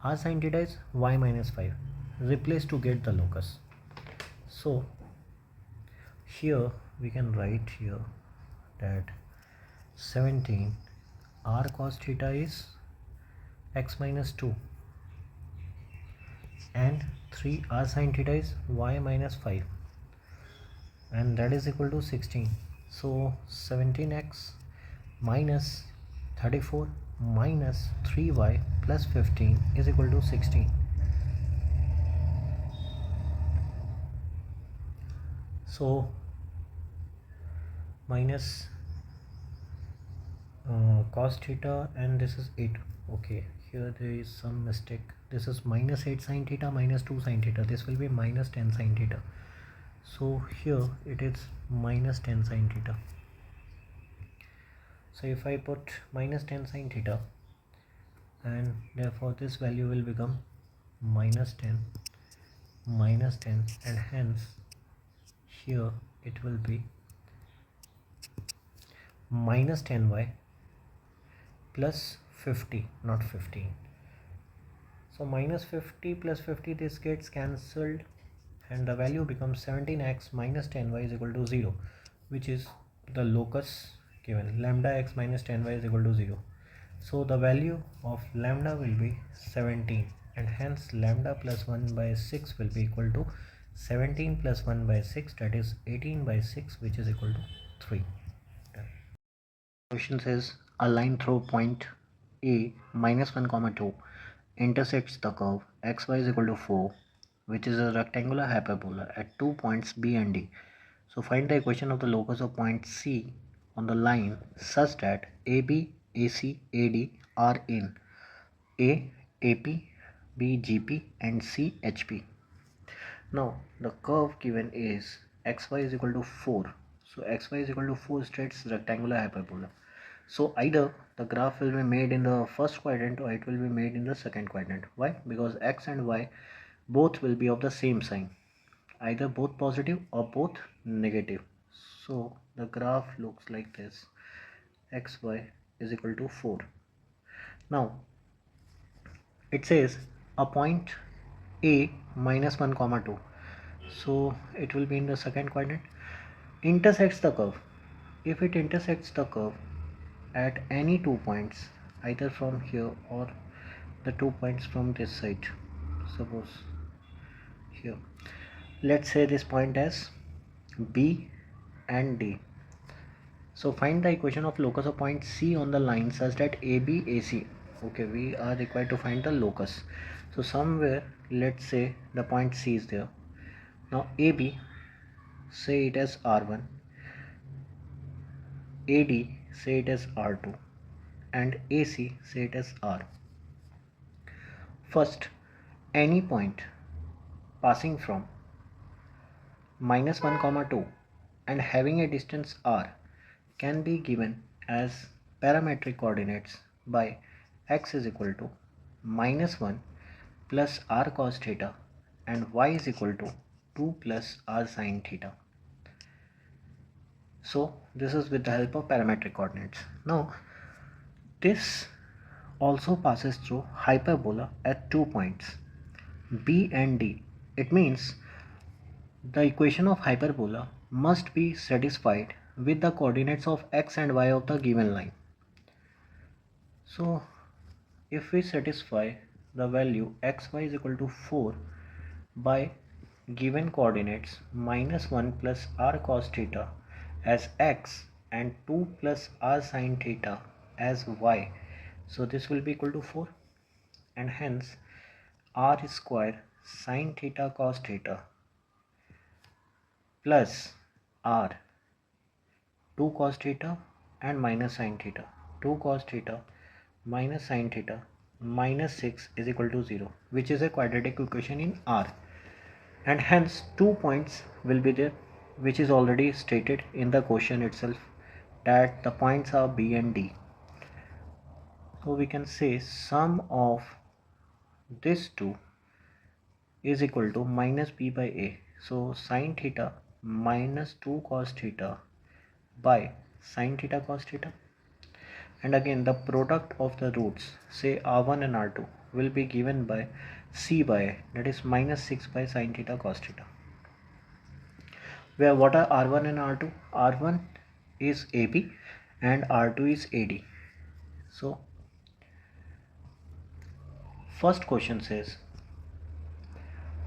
Speaker 1: r sin theta is y minus 5. Replace to get the locus. So here we can write here that 17 r cos theta is x minus 2 and 3 r sin theta is y minus 5, and that is equal to 16. So 17x minus 34 minus 3y plus 15 is equal to 16. So minus cos theta, and this is 8. Okay, here there is some mistake. This is minus 8 sin theta minus 2 sin theta. This will be minus 10 sin theta. So here it is minus 10 sin theta. So if I put minus 10 sin theta, and therefore this value will become minus 10, and hence here it will be minus 10y plus 50, not 15. So minus 50 plus 50, this gets cancelled, and the value becomes 17x minus 10y is equal to 0, which is the locus given. Lambda x minus 10y is equal to 0. So the value of lambda will be 17, and hence lambda plus 1 by 6 will be equal to 17 plus 1 by 6, that is 18 by 6, which is equal to 3. Question says a line through point A minus 1 comma 2 intersects the curve xy is equal to 4, which is a rectangular hyperbola at 2 points B and D. So find the equation of the locus of point C on the line such that AB, AC, AD are in A, AP, B, GP and C, HP. Now the curve given is xy is equal to 4. So xy is equal to 4 straight rectangular hyperbola. So either the graph will be made in the first quadrant or it will be made in the second quadrant. Why? Because x and y both will be of the same sign, either both positive or both negative. So the graph looks like this: xy is equal to 4. Now it says a point a minus 1 comma 2, so it will be in the second quadrant, intersects the curve. If it intersects the curve at any 2 points, either from here or the 2 points from this side, suppose here, let's say this point as B and D. So find the equation of locus of point C on the line such that AB AC. Okay, we are required to find the locus. So somewhere, let's say the point C is there. Now AB, say it as R1, AD, say it as R2, and AC, say it as R. First, any point passing from minus 1 comma 2 and having a distance r can be given as parametric coordinates by x is equal to minus 1 plus r cos theta and y is equal to 2 plus r sin theta. So this is with the help of parametric coordinates. Now this also passes through hyperbola at 2 points B and D. It means the equation of hyperbola must be satisfied with the coordinates of x and y of the given line. So if we satisfy the value xy is equal to 4 by given coordinates minus 1 plus r cos theta as x and 2 plus r sin theta as y, so this will be equal to 4, and hence r square sin theta cos theta plus r 2 cos theta and minus sin theta, 2 cos theta minus sin theta minus 6 is equal to 0, which is a quadratic equation in R, and hence 2 points will be there, which is already stated in the question itself that the points are B and D. So we can say sum of this 2 is equal to minus B by A. So sin theta minus 2 cos theta by sin theta cos theta, and again the product of the roots, say r1 and r2, will be given by c by a, that is minus 6 by sin theta cos theta, where what are r1 and r2? R1 is AB and r2 is AD. So first question says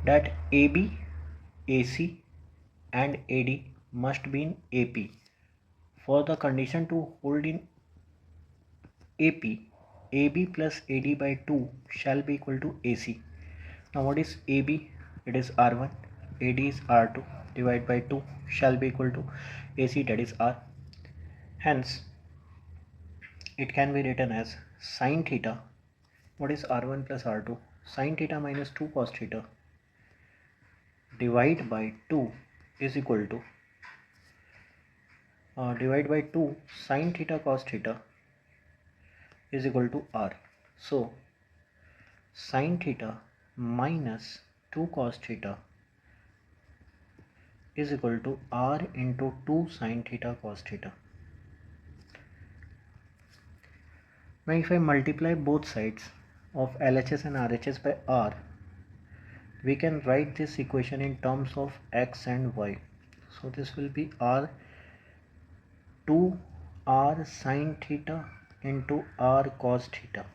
Speaker 1: that AB, AC and AD must be in AP. For the condition to hold in AP, AB plus AD by 2 shall be equal to AC. Now what is AB? It is R1, AD is R2, divided by 2 shall be equal to AC, that is R. Hence it can be written as sin theta. What is R1 plus R2? Sin theta minus 2 cos theta divided by 2 is equal to divide by 2 sin theta cos theta is equal to R. So sin theta minus 2 cos theta is equal to R into 2 sin theta cos theta. Now if I multiply both sides of LHS and RHS by R, we can write this equation in terms of x and y. So this will be R 2 R sin theta into R cos theta.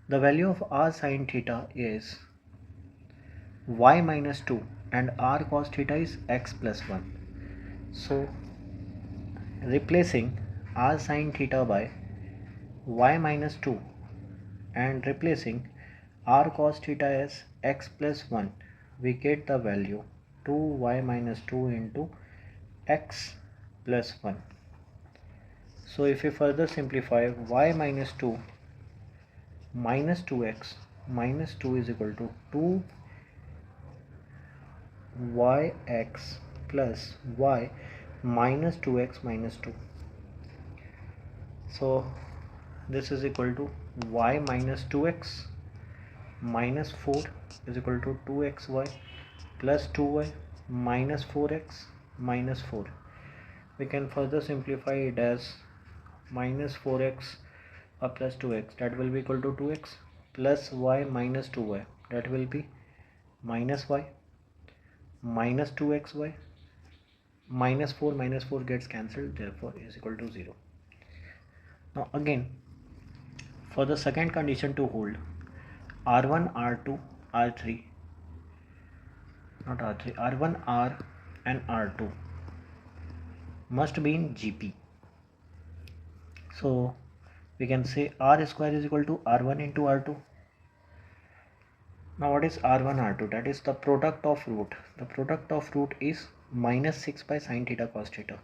Speaker 1: The value of R sin theta is y minus 2 and R cos theta is x plus 1. So replacing R sin theta by y minus 2 and replacing r cos theta as x plus 1, we get the value 2y minus 2 into x plus 1. So if we further simplify, y minus 2 minus 2x minus 2 is equal to 2yx plus y minus 2x minus 2. So this is equal to y minus 2x minus 4 is equal to 2xy plus 2y minus 4x minus 4. We can further simplify it as minus 4x plus 2x, that will be equal to 2x, plus y minus 2y, that will be minus y minus 2xy minus 4 gets cancelled, therefore is equal to 0. Now again, for the second condition to hold, r1 r2 r3 not r3 r1 r and r2 must be in GP. So we can say r square is equal to r1 into r2. Now what is r1 r2? That is the product of root. The product of root is minus 6 by sine theta cos theta.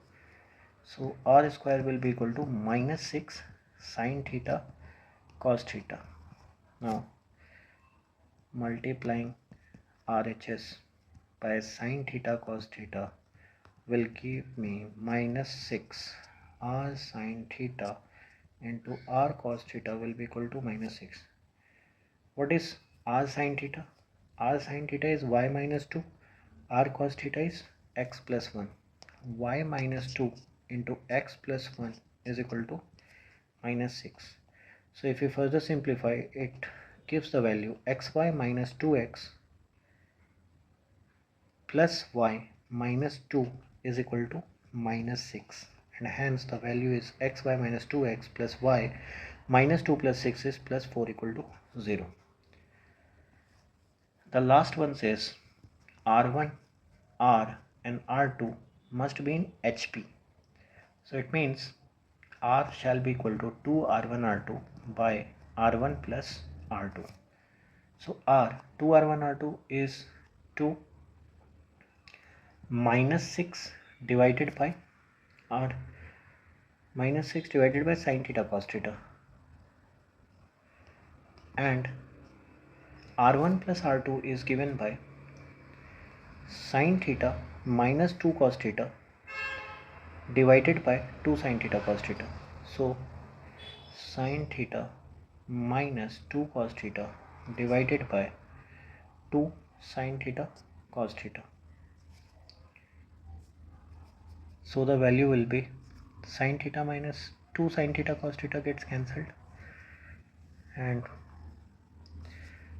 Speaker 1: So r square will be equal to minus 6 sine theta cos theta. Now multiplying RHS by sine theta cos theta will give me minus 6 r sine theta into r cos theta will be equal to minus 6. What is r sine theta? R sine theta is y minus 2, r cos theta is x plus 1. Y minus 2 into x plus 1 is equal to minus 6. So if we further simplify, it gives the value xy minus 2x plus y minus 2 is equal to minus 6, and hence the value is xy minus 2x plus y minus 2 plus 6 is plus 4 equal to 0. The last one says r1 r and r2 must be in HP. So it means r shall be equal to 2r1 r2 by r1 plus r2. So r 2r1 r2 is 2 minus 6 divided by r minus 6 divided by sine theta cos theta, and r1 plus r2 is given by sine theta minus 2 cos theta divided by 2 sine theta cos theta. So sine theta minus 2 cos theta divided by 2 sine theta cos theta. So the value will be sine theta minus 2 sine theta cos theta gets cancelled, and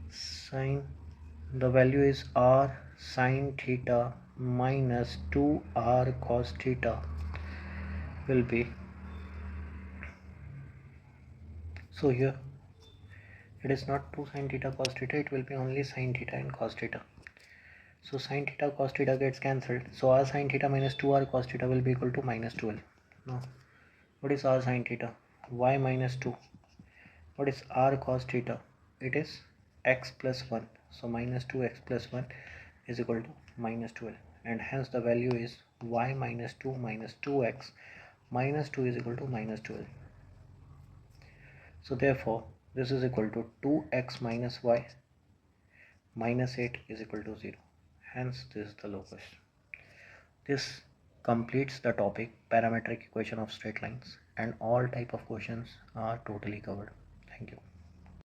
Speaker 1: sine, the value is r sine theta minus 2r cos theta will be, so here it is not 2 sine theta cos theta, it will be only sine theta and cos theta. So sine theta cos theta gets cancelled, so r sine theta minus 2r cos theta will be equal to minus 12. Now what is r sine theta? Y minus 2. What is r cos theta? It is x plus 1. So minus 2x plus 1 is equal to minus 12, and hence the value is y minus 2 minus 2x minus 2 is equal to minus 12. So therefore this is equal to 2x minus y minus 8 is equal to 0. Hence this is the locus. This completes the topic parametric equation of straight lines, and all type of questions are totally covered. Thank you.